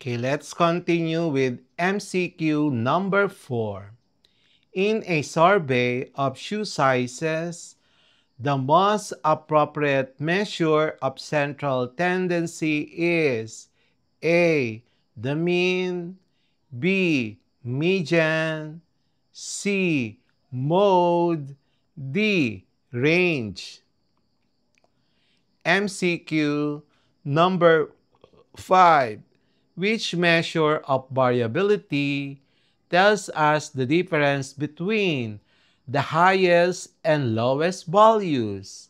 Okay, let's continue with MCQ number 4. In a survey of shoe sizes, the most appropriate measure of central tendency is A. The mean, B. Median, C. Mode, D. Range. MCQ number 5. Which measure of variability tells us the difference between the highest and lowest values?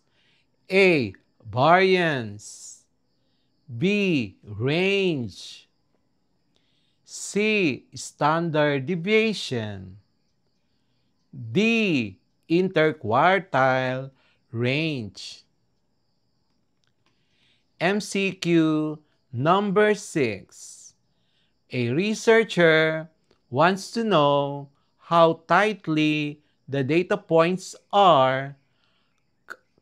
A. Variance, B. Range, C. Standard deviation, D. Interquartile range. MCQ number 6. A researcher wants to know how tightly the data points are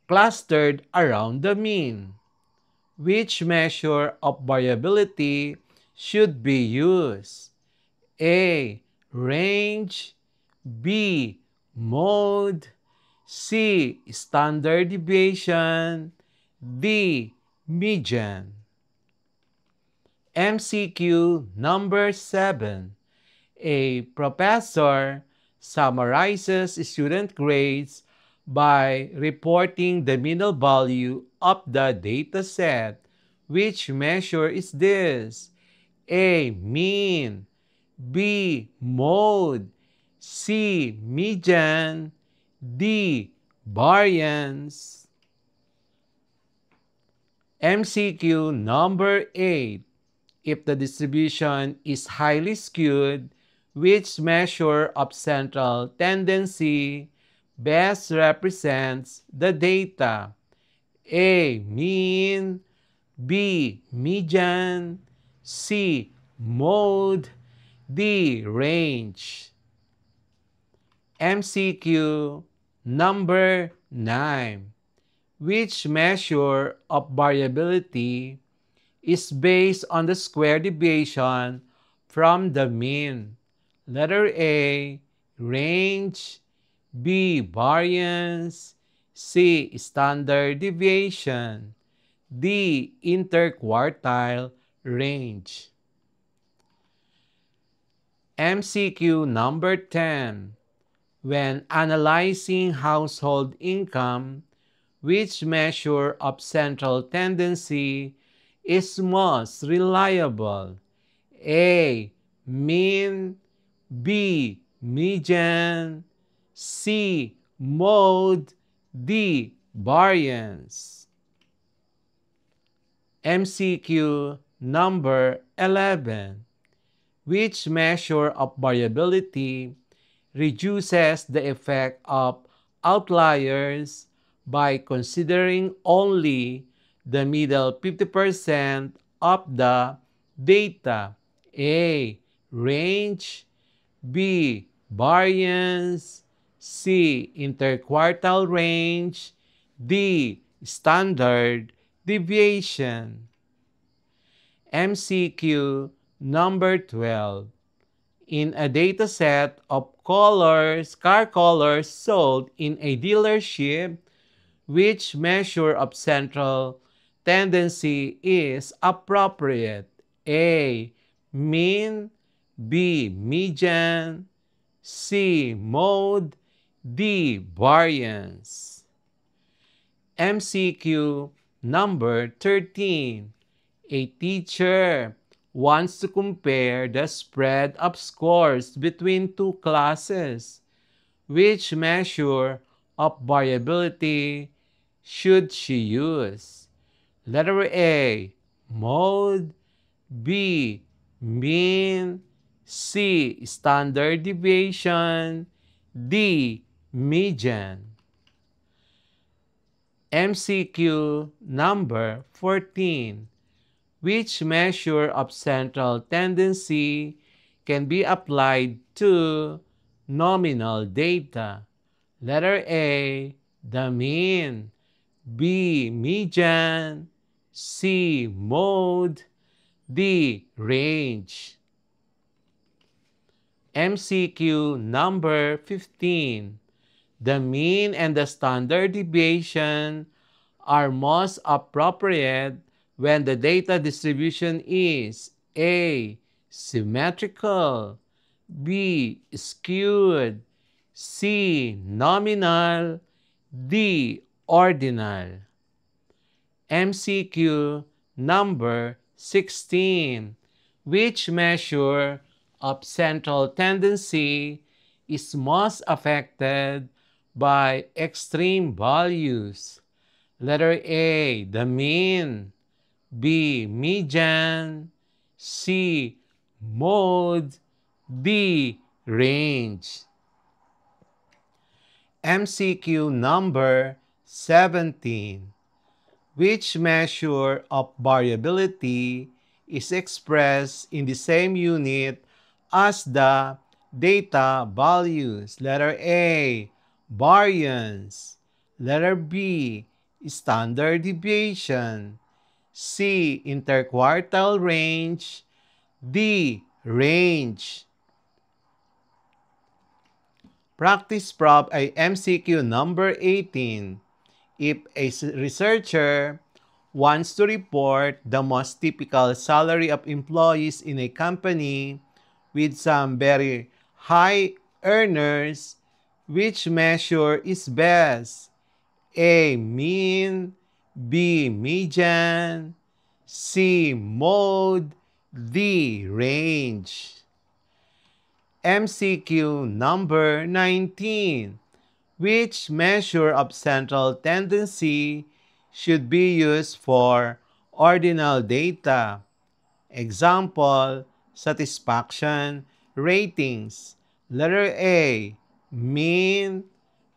clustered around the mean. Which measure of variability should be used? A. Range, B. Mode, C. Standard deviation, D. Median. MCQ number 7. A professor summarizes student grades by reporting the middle value of the dataset. Which measure is this? A. Mean, B. Mode, C. Median, D. Variance. MCQ number 8. If the distribution is highly skewed, which measure of central tendency best represents the data? A. Mean, B. Median, C. Mode, D. Range. MCQ number 9. Which measure of variability is based on the square deviation from the mean? Letter A. Range, B. Variance, C. Standard deviation, D. Interquartile range. MCQ number 10. When analyzing household income, which measure of central tendency is most reliable? A. Mean, B. Median, C. Mode, D. Variance. MCQ number 11. Which measure of variability reduces the effect of outliers by considering only the middle 50% of the data? A. Range, B. Variance, C. Interquartile range, D. Standard deviation. MCQ number 12. In a dataset of car colors sold in a dealership, which measure of central tendency is appropriate? A. Mean, B. Median, C. Mode, D. Variance. MCQ number 13. A teacher wants to compare the spread of scores between two classes. Which measure of variability should she use? Letter A. Mode, B. Mean, C. Standard deviation, D. Median. MCQ number 14. Which measure of central tendency can be applied to nominal data? Letter A. The mean, B. Median, C. Mode, D. Range. MCQ number 15. The mean and the standard deviation are most appropriate when the data distribution is A. Symmetrical, B. Skewed, C. Nominal, D. Ordinal. MCQ number 16. Which measure of central tendency is most affected by extreme values? Letter A, the mean. B, median. C, mode. D, range. MCQ number 17. Which measure of variability is expressed in the same unit as the data values? Letter A, variance. Letter B, standard deviation. C, interquartile range. D, range. Practice prop ay MCQ number 18. If a researcher wants to report the most typical salary of employees in a company with some very high earners, which measure is best? A, mean. B, median. C, mode. D, range. MCQ number 19. Which measure of central tendency should be used for ordinal data? Example, satisfaction ratings. Letter A, mean.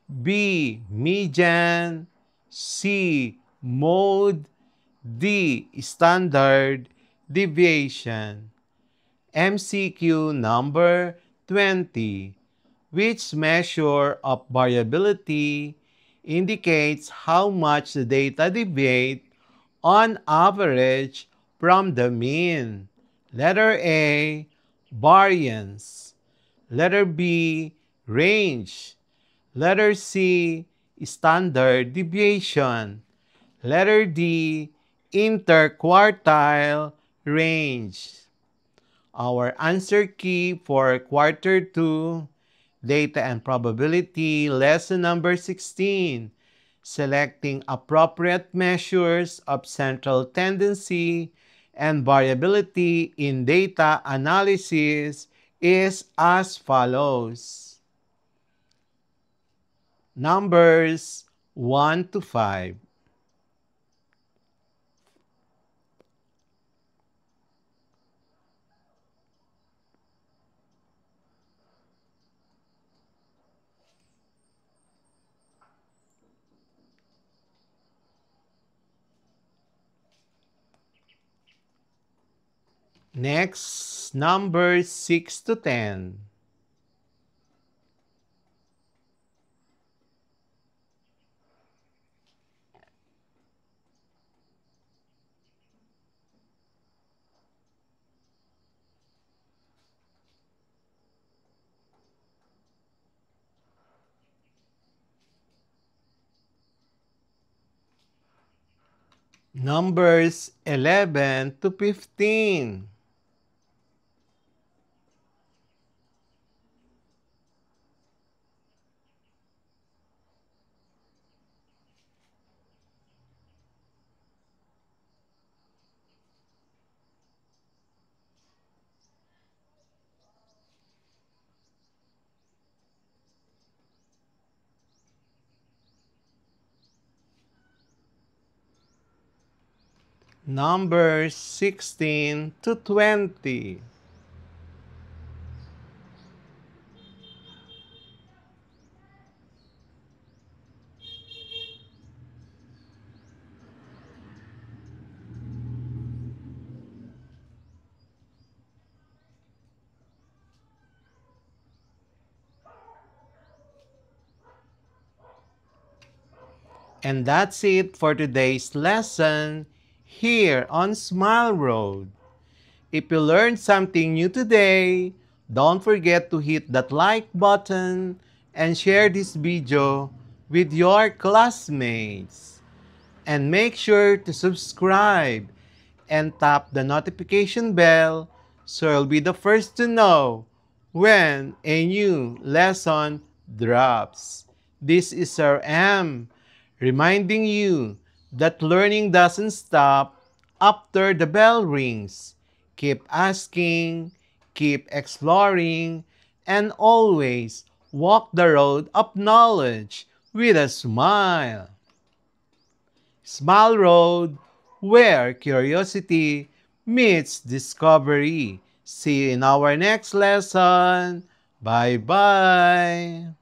B, median. C, mode. D, standard deviation. MCQ number 20. Which measure of variability indicates how much the data deviate on average from the mean? Letter A, variance. Letter B, range. Letter C, standard deviation. Letter D, interquartile range. Our answer key for quarter 2, data and probability, lesson number 16, selecting appropriate measures of central tendency and variability in data analysis is as follows. Numbers 1 to 5. Next, numbers 6 to 10. Numbers 11 to 15. Numbers 16 to 20. And that's it for today's lesson here on Smile Road. If you learned something new today, don't forget to hit that like button and share this video with your classmates. And make sure to subscribe and tap the notification bell so you'll be the first to know when a new lesson drops. This is Sir M reminding you that learning doesn't stop after the bell rings. Keep asking, keep exploring, and always walk the road of knowledge with a smile. Smile Road, where curiosity meets discovery. See you in our next lesson. Bye-bye.